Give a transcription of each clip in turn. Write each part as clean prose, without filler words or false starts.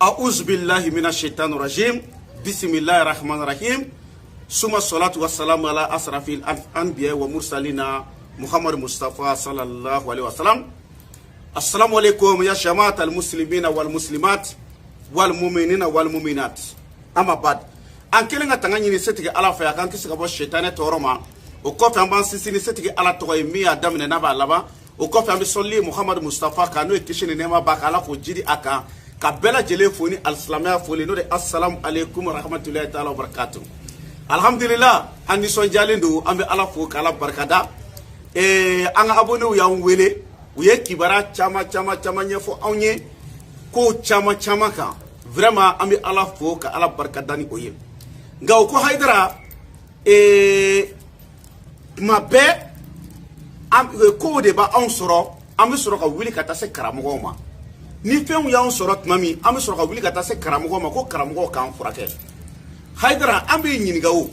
A'udhu billahi minash shaitanir rajim. Bismillahir rahmanir rahim. Summa salatu wassalamu ala asrafil anbiya wa mursalina Muhammad Mustafa sallallahu alaihi wasallam. Assalamu alaikum ya jama'at al-muslimina wal muslimat wal mu'minina wal mu'minat. Amma bad. An kelenga tangani ni setike ala fa kan kisi kabo shaitane toroma. O kofi amban sisi ni setike ala to mi adam ne naba laba. O kofi ambi solli Muhammad Mustafa kanu ekishini nema bakala ko jidi aka. Ka bela jele foni al-islamia foni no de assalamu alaikum wa rahmatullahi ta'ala wa barakatuh. Alhamdulillah andi son jalindu ambi ala fo kala barkada. Anga abonu ya wele uye kibara chama nyefo awnye ko chama ka vraiment ambi ala fo ka ala barkadani oye ngaw ko haydara mabe am ko de ba on soro ambi soro ka wili kata se karamogo ma ni fen ya on soro tmami ambi soro ka wili kata se karamogo ma ko karamogo kan furake haydara ambi nyini gawo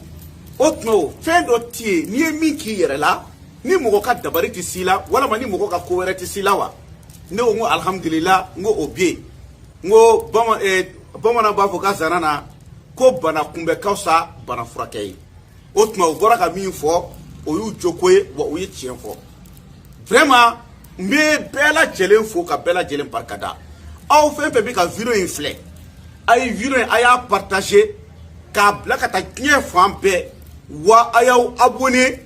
otno fen do tie ni mi ki yere la ni mogo ka dabari ti sila wala mani mogo ka ko were ti sila wa ne ngo alhamdulillah ngo obie ngo bama na ba fo ka zanana ko bana kumbe kausa bana furakei otuma ogora ka mi fo o yu jokoe wa o yi tien fo vraiment me bela jelen fo ka bela jelen parkada aw fe bi ka video inflé ay video aya partager ka blaka ta kien fo ampe wa ayaw abonné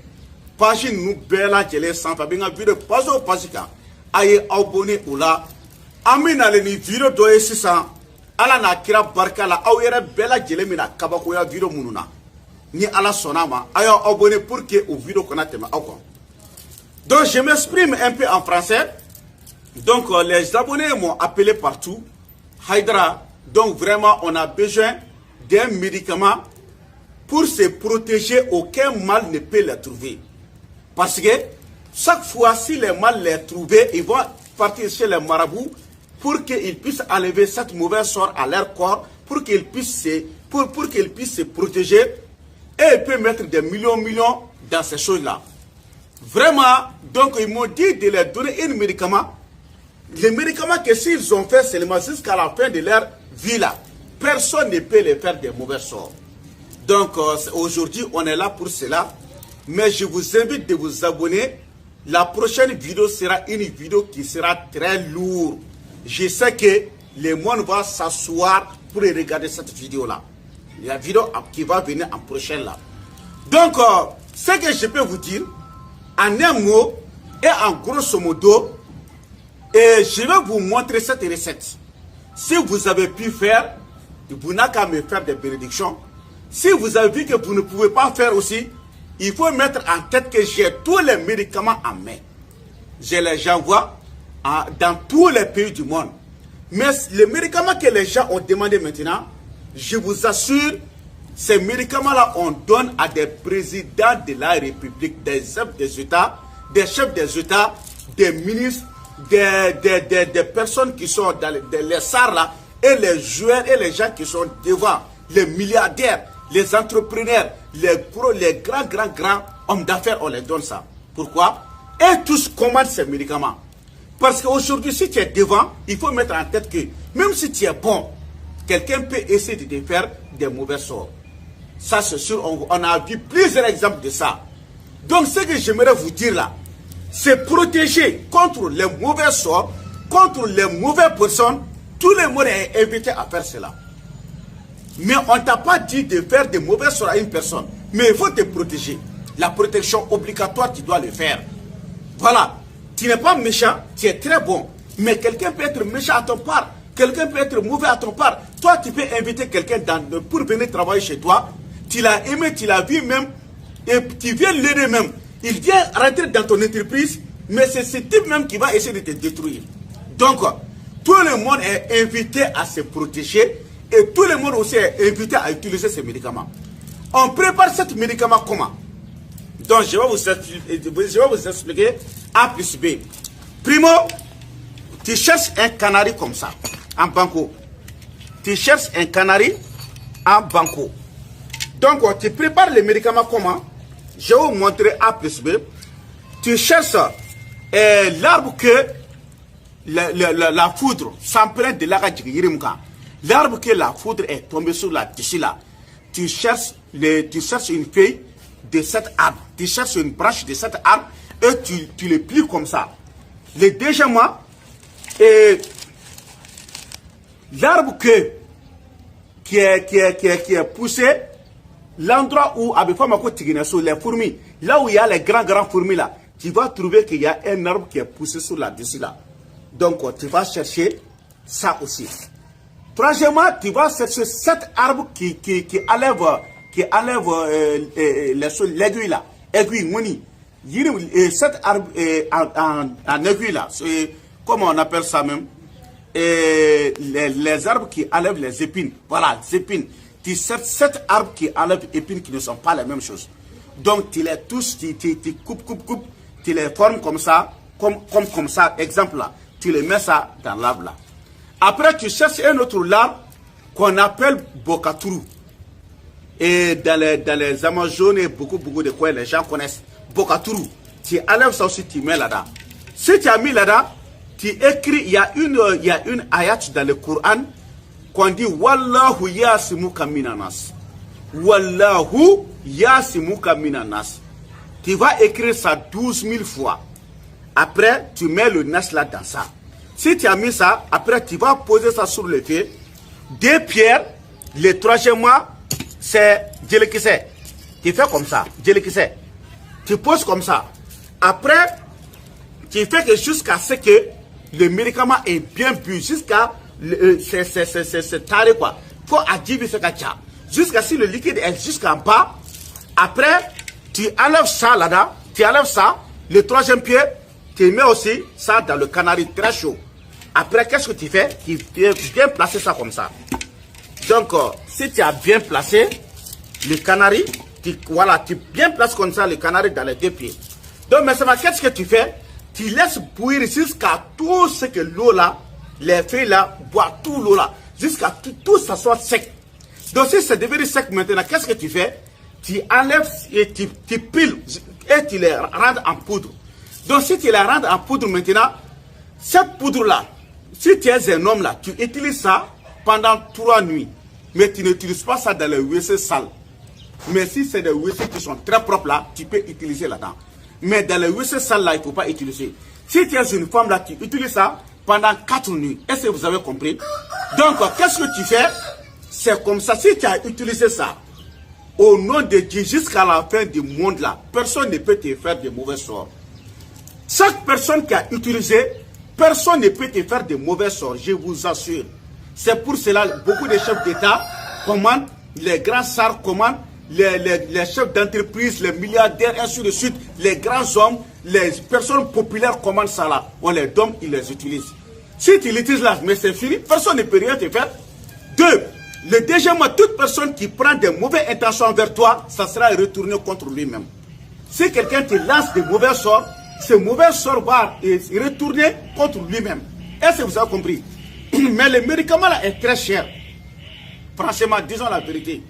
page nous bela jele sans fa binga video paso pasika aye abonné ola amina le ni video do esisa ala na kira barka la aw yere bela jele mina kabako ya video mununa ni ala sonama aye abonné pour que au video connate ma akon. Donc je m'exprime un peu en français. Donc les abonnés m'ont appelé partout Haydara, donc vraiment on a besoin d'un médicament pour se protéger, aucun mal ne peut les trouver. Parce que chaque fois, si les mal les trouvent, ils vont partir chez les marabouts pour qu'ils puissent enlever cette mauvaise sort à leur corps, pour qu'ils puissent se protéger. Et ils peuvent mettre des millions dans ces choses-là. Vraiment, donc ils m'ont dit de leur donner un médicament. Les médicaments que s'ils ont fait seulement jusqu'à la fin de leur vie là, personne ne peut les faire des mauvais sorts. Donc aujourd'hui, on est là pour cela. Mais je vous invite de vous abonner. La prochaine vidéo sera une vidéo qui sera très lourde. Je sais que le monde va s'asseoir pour regarder cette vidéo-là. La vidéo qui va venir en prochaine là. Donc, ce que je peux vous dire, en un mot et en grosso modo, et je vais vous montrer cette recette. Si vous avez pu faire, vous n'avez qu'à me faire des bénédictions. Si vous avez vu que vous ne pouvez pas faire aussi, il faut mettre en tête que j'ai tous les médicaments en main. Je les envoie dans tous les pays du monde. Mais les médicaments que les gens ont demandé maintenant, je vous assure, ces médicaments-là, on donne à des présidents de la République, des chefs des États, des ministres, des personnes qui sont dans les SAR là, et les joueurs et les gens qui sont devant, les milliardaires, les entrepreneurs, les grands hommes d'affaires, on les donne ça. Pourquoi? Et tous commandent ces médicaments. Parce qu'aujourd'hui, si tu es devant, il faut mettre en tête que même si tu es bon, quelqu'un peut essayer de te faire des mauvais sorts. Ça, c'est sûr, on a vu plusieurs exemples de ça. Donc, ce que j'aimerais vous dire là, c'est protéger contre les mauvais sorts, contre les mauvaises personnes. Tout le monde est invité à faire cela. Mais on ne t'a pas dit de faire des mauvais sorts à une personne. Mais il faut te protéger. La protection obligatoire, tu dois le faire. Voilà. Tu n'es pas méchant, tu es très bon. Mais quelqu'un peut être méchant à ton part. Quelqu'un peut être mauvais à ton part. Toi, tu peux inviter quelqu'un pour venir travailler chez toi. Tu l'as aimé, tu l'as vu même. Et tu viens l'aider même. Il vient rentrer dans ton entreprise. Mais c'est ce type même qui va essayer de te détruire. Donc, tout le monde est invité à se protéger. Et tout le monde aussi est invité à utiliser ces médicaments. On prépare ces médicaments comment? Donc, je vais vous expliquer A plus B. Primo, tu cherches un canari comme ça, en banco. Tu cherches un canari en banco. Donc, tu prépares les médicaments comment? Je vais vous montrer A plus B. Tu cherches l'arbre que la foudre s'emprunte de la L'arbre que la foudre est tombée sur là-dessus là, tu cherches une feuille de cet arbre, tu cherches une branche de cet arbre et tu le plies comme ça. Le deuxième mois, l'arbre qui est poussé, l'endroit où, les fourmis, là où il y a les grands fourmis là, tu vas trouver qu'il y a un arbre qui est poussé sur là-dessus là. Donc, tu vas chercher ça aussi. Troisièmement, tu vas chercher cet arbre qui enlève l'aiguille là, aiguille, moni. Cet arbre en aiguille là, comment on appelle ça même? Les arbres qui enlèvent les épines. Voilà, les épines. Tu cherches cet arbre qui enlève les épines qui ne sont pas les mêmes choses. Donc, tu les tous, tu coupes, tu les formes comme ça, comme ça, exemple là. Tu les mets ça dans l'arbre là. Après, tu cherches un autre arbre qu'on appelle Bokaturu. Et dans les Amazones, beaucoup de quoi les gens connaissent. Bokaturu. Tu enlèves ça aussi, tu mets là-dedans. Si tu as mis là-dedans, tu écris, il y a une ayat dans le Coran qu'on dit Wallahu yasimuka minanas. Wallahu yasimuka minanas. Tu vas écrire ça 12 000 fois. Après, tu mets le nas là dans ça. Si tu as mis ça, après tu vas poser ça sur le feu. 2 pierres, le troisième mois, c'est Djelekise. Tu fais comme ça, Djelekise. Tu poses comme ça. Après, tu fais que jusqu'à ce que le médicament est bien bu, jusqu'à c'est taré quoi. Faut adjiver ce kacha. Jusqu'à si le liquide est jusqu'en bas. Après, tu enlèves ça là-dedans, tu enlèves ça, le troisième pied, tu mets aussi ça dans le canari très chaud. Après, qu'est-ce que tu fais? Tu viens placer ça comme ça. Donc, si tu as bien placé le canari, tu bien places comme ça le canari dans les 2 pieds. Donc, maintenant, qu'est-ce que tu fais? Tu laisses bouillir jusqu'à tout ce que l'eau là, les feuilles là, boivent tout l'eau là, jusqu'à tout ça soit sec. Donc, si c'est devenu sec maintenant, qu'est-ce que tu fais? Tu enlèves et tu piles et tu les rends en poudre. Donc, si tu les rends en poudre maintenant, cette poudre là, si tu es un homme là, tu utilises ça pendant 3 nuits. Mais tu n'utilises pas ça dans les WC sales. Mais si c'est des WC qui sont très propres là, tu peux utiliser là-dedans. Mais dans les WC sales là, il ne faut pas utiliser. Si tu es une femme là, tu utilises ça pendant 4 nuits. Est-ce que vous avez compris? Donc, qu'est-ce que tu fais? C'est comme ça. Si tu as utilisé ça, au nom de Dieu, jusqu'à la fin du monde là, personne ne peut te faire de mauvais sorts. Chaque personne qui a utilisé, personne ne peut te faire de mauvais sorts, je vous assure. C'est pour cela que beaucoup de chefs d'État commandent, les grands sars commandent, les chefs d'entreprise, les milliardaires, ainsi de suite, les grands hommes, les personnes populaires commandent ça là. On les donne, ils les utilisent. Si tu l'utilises là, mais c'est fini, personne ne peut rien te faire. 2. Le deuxième, toute personne qui prend des mauvaises intentions envers toi, ça sera retourné contre lui-même. Si quelqu'un te lance des mauvais sorts, ce mauvais sort va retourner contre lui-même. Est-ce que vous avez compris? Mais le médicament là est très cher. Franchement, disons la vérité.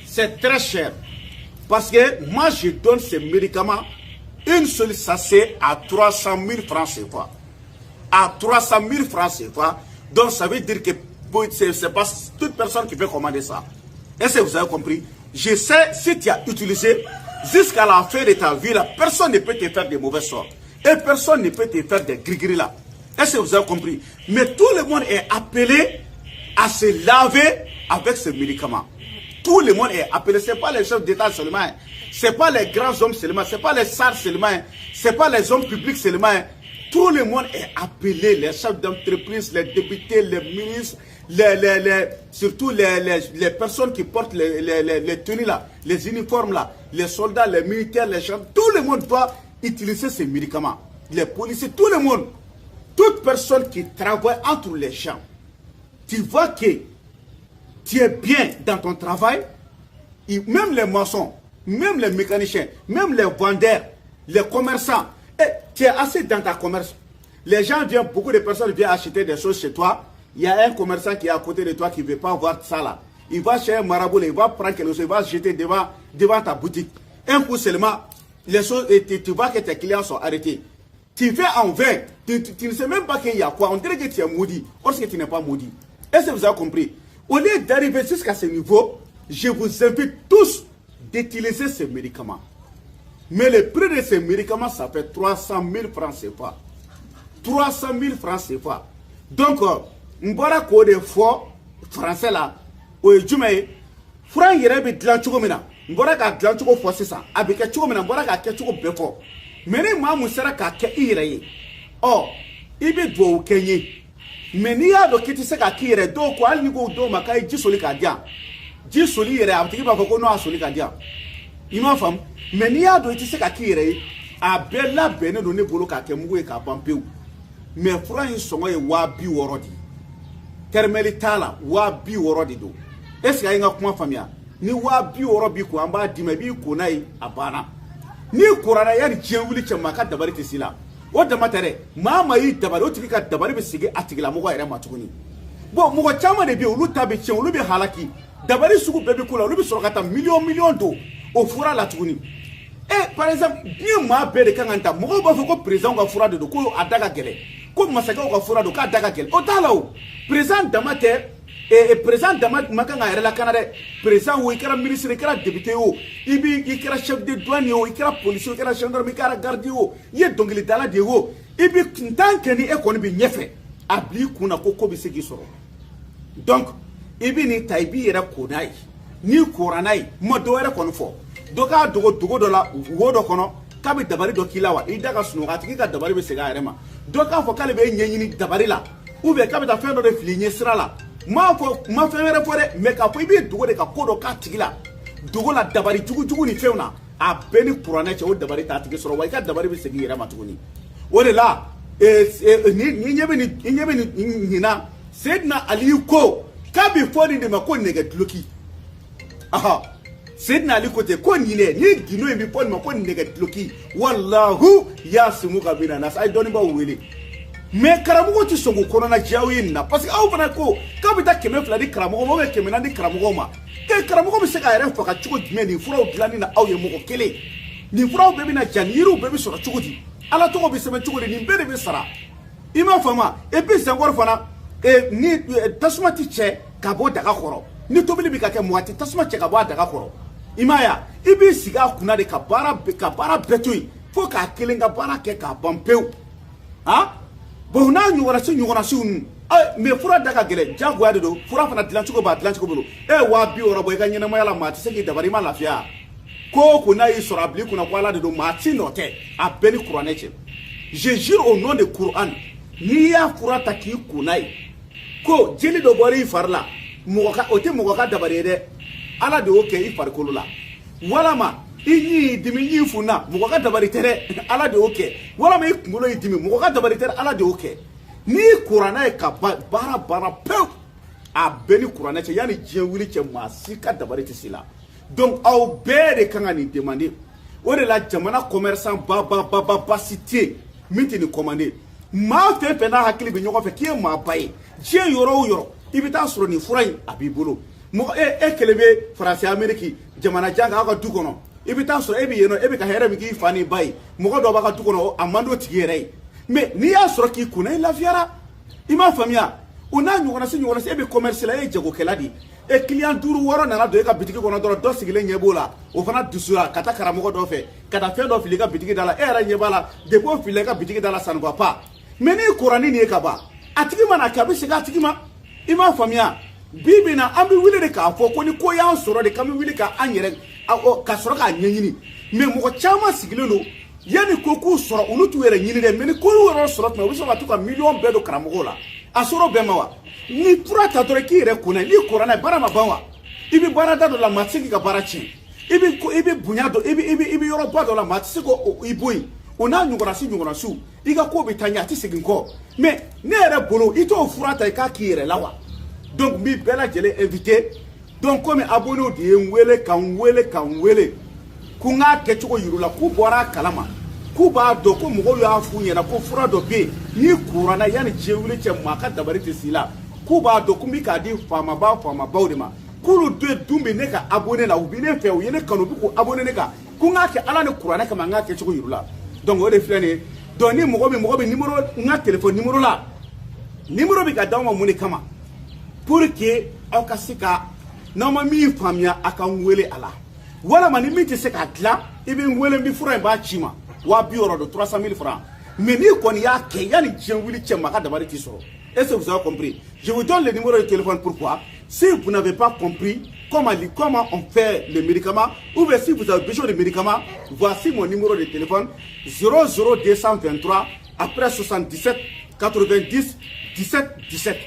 C'est très cher. Parce que moi, je donne ces médicaments, une seule sachet à 300 000 francs CFA. À 300 000 francs CFA. Donc, ça veut dire que c'est pas toute personne qui peut commander ça. Est-ce que vous avez compris? Je sais, si tu as utilisé, jusqu'à la fin de ta vie, là, personne ne peut te faire de mauvais sorts. Et personne ne peut te faire des gris-gris là. Est-ce que vous avez compris? Mais tout le monde est appelé à se laver avec ce médicament. Tout le monde est appelé. Ce n'est pas les chefs d'État seulement. Ce n'est pas les grands hommes seulement. Ce n'est pas les SAR seulement. Ce n'est pas les hommes publics seulement. Tout le monde est appelé. Les chefs d'entreprise, les députés, les ministres, surtout les personnes qui portent les tenues là, les uniformes là, les soldats, les militaires, les gens. Tout le monde doit utiliser ces médicaments. Les policiers, tout le monde. Toute personne qui travaille entre les champs, tu vois que tu es bien dans ton travail, et même les maçons, même les mécaniciens, même les vendeurs, les commerçants, et tu es assez dans ta commerce. Les gens viennent, beaucoup de personnes viennent acheter des choses chez toi. Il y a un commerçant qui est à côté de toi qui ne veut pas voir ça là. Il va chez un marabout, il va prendre quelque chose, il va jeter devant ta boutique. Un coup seulement, les choses, et tu vois que tes clients sont arrêtés. Tu fais en vain, tu ne sais même pas qu'il y a quoi. On dirait que tu es maudit, or que tu n'es pas maudit. Est-ce que vous avez compris? Au lieu d'arriver jusqu'à ce niveau, je vous invite tous d'utiliser ces médicaments. Mais le prix de ces médicaments, ça fait 300 000 francs CFA. 300 000 francs CFA. Donc, m'bora ko de fo français là, o jume franc yere bi dilan cogo mina. M'bora ka dilan cogo fo sisan, abi ke cogo mina, m'bora ka ke cogo be fo. Mais ni ma musara ka ke ire ye. Oh, ibi do kenye. Mais ni ya do kiti se ka ki yere do ko al ni go do makai jisoli ka dia. Jisoli yere abtiki ba ko no asoli ka dia. Ima fam, mais ni ya do iti se ka ki yere a bella bene do ne bolo ka ke mugo e ka bampeu. Mais franc yi songo ye wa bi worodi. Termeli tala wa bi worodi do. Est-ce que nga kuma famia? Ni wa bi worobi ko amba dime bi ko nai abana. Ni kurana yani jewuli chama ka dabari tisila. O da matare mama yi dabari o tiki ka dabari be sige atigila mo ere matuguni. Bo mo chama de bi olu tabe chen olu be halaki. Dabari sugu bebe kula olu be sorokata million do o fura la tuguni. Par exemple, bien ma bere kanganta mo ba fo ko président ka fura do ko adaga gele. Ko masaka ka fura do ka adaga gele. O talo président damate président damat makanga yɛrɛ la kana dɛ président wo i kɛra ministre i kɛra député o i kɛra chef de douane o i kɛra policier o i kɛra gendarme i kɛra garde o i ye dɔnkilidala de o i bi tan kɛ ni e kɔni bi ɲɛfɛ a bil'i kun na ko bɛ se k'i sɔrɔ donc i bi nin ta i b'i yɛrɛ ko n'a ye n'i kora n'a ye ma dɔ wɛrɛ kɔni fɔ dɔ k'a dogo dɔ la wo dɔ kɔnɔ k'a bɛ dabali dɔ k'i la wa i da ka sunɔgɔ a tigi ka dabali bɛ segin a yɛrɛ ma dɔ k'a fɔ k'ale bɛ ɲɛɲini dabali la ou bien k'a bɛ taa fɛn dɔ de fili ɲɛ sira la ma fɛn wɛrɛ fɔ dɛ mais k'a fɔ i bɛ dogo de ka ko dɔ k'a tigi la dogo la dabali jugu ni fɛnw na a bɛɛ ni kuranɛ cɛ o dabali t'a tigi sɔrɔ wa i ka dabali bɛ segin i yɛrɛ ma tuguni o de la ni ɲɛ bɛ nin ɲinan Seydina Ali ko k'a bɛ fɔ nin de ma ko nɛgɛduloki Seydina Ali ko ten ko ɲinɛ ni gindo in bɛ fɔ nin ma ko nɛgɛduloki walahu yasimuka mina nas a ye dɔnnibaaw wele mais karamɔgɔ tɛ sɔn k'o kɔnɔna diya aw ye nin na parce que aw fana ko k'a bɛ taa 200 di karamɔgɔ ma ou bien 400 di karamɔgɔ ma karamɔgɔ bɛ se k'a yɛrɛ faga cogo jumɛn nin furaw dilanni na aw ye mɔgɔ kelen nin furaw bɛɛ bɛ na ja nin yiriw bɛɛ bɛ sɔrɔ cogo di ala tɔgɔ bɛ sɛbɛn cogo di nin bɛɛ de bɛ sara i m'a faamu et puis Senghor fana ni tasuma tɛ cɛ ka bɔ daga kɔrɔ ni tobili bɛ ka kɛ mɔgɔ tɛ tasuma cɛ ka bɔ a daga kɔrɔ i m'a ye i b'i sigi a kunna de ka baara bɛɛ to yen fo k'a kelen ka baara kɛ k'a ban pewu bon n'a ɲɔgɔnna siw ninnu mais fura da ka gɛlɛn diyagoya de don fura fana dilancogo b'a dilancogo bolo wa 200 bɔ i ka ɲɛnamaya la maa tɛ se k'i dabari i ma lafiya ko n'a y'i sɔrɔ a bil'i kunna ko ala de don maa ti nɔ tɛ a bɛɛ ni kuranɛ cɛ je jure au nom de Coran n'i y'a fura ta k'i kun n'a ye ko jeli dɔ bɔra i fari la o tɛ mɔgɔ ka dabari ye dɛ ala de y'o kɛ i farikolo la walama i ɲi dimi ɲi funna mɔgɔ ka dabari tɛ dɛ ala de y'o kɛ walama i kunkolo y'i dimi mɔgɔ ka dabari tɛ dɛ ala de y'o kɛ n'i kuranɛ ye ka baara pewu a bɛɛ ni kuranɛ cɛ yanni diɲɛ wuli cɛ maa si ka dabari tɛ se la donc aw bɛɛ de kan ka nin demander o de la jamana commerçant ba si tɛ yen min tɛ nin commander maa fɛn fɛn n'a hakili bɛ ɲɔgɔn fɛ k'i ye maa ba ye diɲɛ yɔrɔ o yɔrɔ i bɛ taa sɔrɔ nin fura in a b'i bolo mɔgɔ e kelen bɛ faransi amérique jamana jan kan aw ka du kɔnɔ i bɛ taa sɔrɔ e bɛ yen nɔ e bɛ ka hɛrɛ min k'i fa ni ba ye mɔgɔ dɔw b'a ka du kɔnɔ a man d'o tigi yɛrɛ ye mais n'i y'a sɔrɔ k'i kunna i lafiyara i m'a faamuya o n'a ɲɔgɔnna se e bɛ commerce la e ye jagokɛla de ye client 5 6 nana don e ka bitigi kɔnɔ dɔrɔn dɔ sigilen ɲɛ b'o la o fana dusura ka taa karamɔgɔ dɔ fɛ ka taa fɛn dɔ fili i ka bitigi da la e yɛrɛ ɲɛ b'a la depuis o filila i ka bitigi da la ça ne va pas mais n'i kora ni nin ye ka ban a tigi mana kɛ a bɛ segin a tigi ma i m'a faamuya bi bi in na an bɛ wuli de k'a fɔ ko ni ko y'an sɔrɔ de k'an bɛ wuli k'an yɛrɛ ka sɔrɔ k'a ɲɛɲini mais mɔgɔ caman sigilen don yanni ko k'u sɔrɔ olu t'u yɛrɛ ɲini dɛ mais ni ko y'u yɛrɛ sɔrɔ tuma u bɛ sɔrɔ ka t'u ka miliyɔn bɛɛ don karamɔgɔw la a sɔrɔ bɛɛ ma wa ni fura ta dɔrɔn k'i yɛrɛ kunna n'i kora n'a ye baara ma ban wa i bɛ baara da dɔ la maa tɛ se k'i ka baara tiɲɛ i bɛ bonya dɔ i bɛ yɔrɔ ba dɔ la maa tɛ se k'o i bɔ yen o n'a ɲɔgɔnna siw i ka ko bɛ taa ɲɛ a tɛ segin kɔ mais ne yɛrɛ bolo i t'o fura ta i k'a k'i yɛrɛ la wa donc n b'i bɛɛ lajɛlen invité donc komi abonnew de ye n wele ka n wele ko n k'a kɛcogo yir'u la k'u bɔra a kalama k'u b'a dɔn ko mɔgɔw y'a f'u ɲɛna ko fura dɔ bɛ yen n'i kuranna yanni diɲɛ wuli cɛ maa ka dabari tɛ s'i la k'u b'a dɔn ko n bɛ k'a di faamabaw de ma k'olu dun bɛ ne ka abonné la u bɛ ne fɛ u ye ne kanu u bɛ k'u abonné ne kan ko n k'a kɛ ala ni kuranɛ kama n k'a kɛcogo yir'u la donc o de filɛ nin ye donc ni mɔgɔ bɛ numéro n ka téléphone numéro la numéro bɛ ka d'aw ma mun de kama pour que aw ka se ka n'aw ma min faamuya a ka n wele a la walama ni min tɛ se k'a dilan i bɛ n wele n bɛ fura in b'a ci ma 200 don 300 000 francs mais n'i kɔni y'a kɛ yanni diɲɛ wuli cɛ ma a ka dabali t'i sɔrɔ est-ce que vous avez compris? Je vous donne le numéro de téléphone. Pourquoi? Si vous n'avez pas compris comment on fait les médicaments, ou bien si vous avez besoin de médicaments, voici mon numéro de téléphone 00223 après 77 90 17 17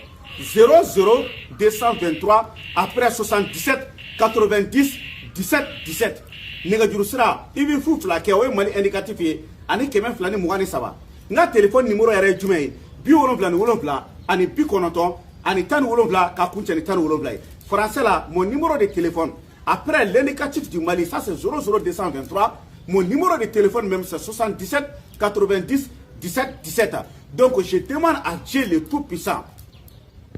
00223 après 77 90 17 17. Négajuru sira i bɛ fu fila kɛ o ye Mali indicatif ye ani 223 n ka téléphone numéro yɛrɛ ye jumɛn ye 77 ani 90 ani 17 ka kuncɛ ni 17 ye. Français là, mon numéro de téléphone après l'indicatif du Mali, ça c'est 00223. Mon numéro de téléphone même c'est 77 90 17 17. Donc je demande à Dieu le Tout-Puissant,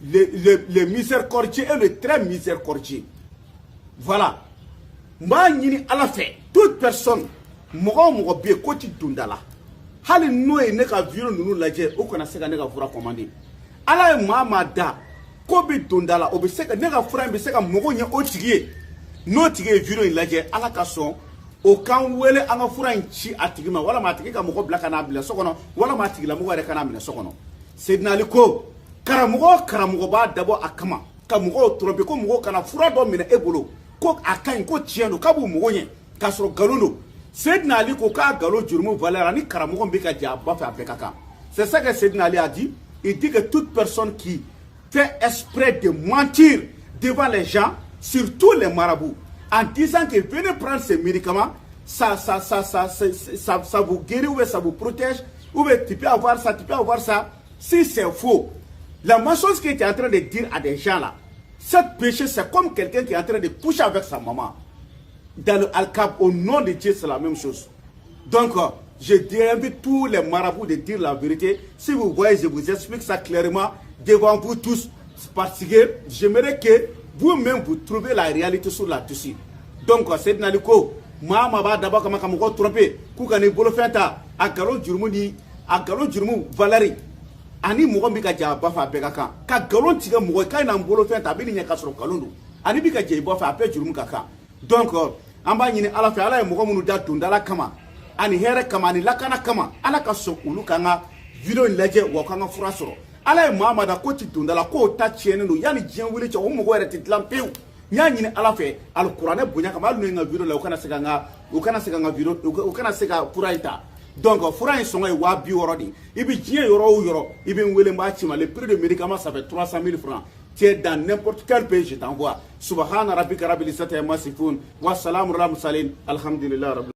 le miséricordieux et le très miséricordieux. Voilà. M'a ñini ala fait toute personne mogo be ko ti dundala hali noye ne ka viro nunu lajɛ o kana se ka ne ka fura commandé ala ye maa da ko be dundala o be se ka ne ka fura be se ka mogo ɲɛ o tigi ye n'o tigi ye viro in lajɛ ala ka sɔn o kan wele an ka fura in ci a tigi ma wala ma tigi ka mogo bila kana bila so kɔnɔ wala ma tigi la mogo yɛrɛ kana minɛ so kɔnɔ Seydina Ali ko karamɔgɔ b'a dabɔ a kama ka mogo tromper ko mogo kana fura dɔ minɛ e bolo ko a kaɲi ko tiɲɛ don k'a b'u mogo ɲɛ k'a sɔrɔ galon don Seydina Ali ko k'a galon jurumu valeur ani karamɔgɔ bɛ ka jɛ a ba fɛ a bɛɛ ka kan. C'est ça que Seydina Ali a dit. Il dit que toute personne qui fait exprès de mentir devant les gens, surtout les marabouts, en disant que venez prendre ces médicaments, ça vous guérit ou ça vous protège, ou tu peux avoir ça, si c'est faux. La même chose qu'il était en train de dire à des gens là, cette péché c'est comme quelqu'un qui est en train de coucher avec sa maman. Dans le Al-Kab, au nom de Dieu, c'est la même chose. Donc, je invite tous les marabouts de dire la vérité. Si vous voyez, je vous explique ça clairement devant vous tous. Parce que j'aimerais que vous-même vous trouviez la réalité sur la dessus. Donc, c'est Naliko, Mama va d'abord comme un trompé, Koukane Bolofenta, à Galon Jurmouni, à Galon Jurmou, Valérie. Ani Mourambika Bafa Begaka, Ka Galon Tiga Mouka n'a Bolofenta, Bénia Castro Kalondo, Ani Bika Bafa appelle Jurmukaka. Donc, amba ñini ala fe ala ye mogo munu da dundala kama ani here kama ani lakana kama ala ka so ulu kanga video lajɛ wa kanga fura sɔrɔ ala ye Muhamada ko ti dundala ko ta tiɲɛnen don yani diɲɛ wuli cɛ o mogo yɛrɛ ti dilan pewu n y'a ɲini ala fɛ alikuranɛ bonya kama hali n'o ye n ka video la u kana se ka fura in ta. Donc fura in sɔngɔ ye 260 de i bɛ diɲɛ yɔrɔ o yɔrɔ i bɛ n wele n b'a ci ma le prix de médicament ça fait 300 000 francs. Tu es dans n'importe quel pays, je t'envoie. Subhana rabbika rabbil izzati amma yasifun wa salamun alal mursalin. Alhamdulillah.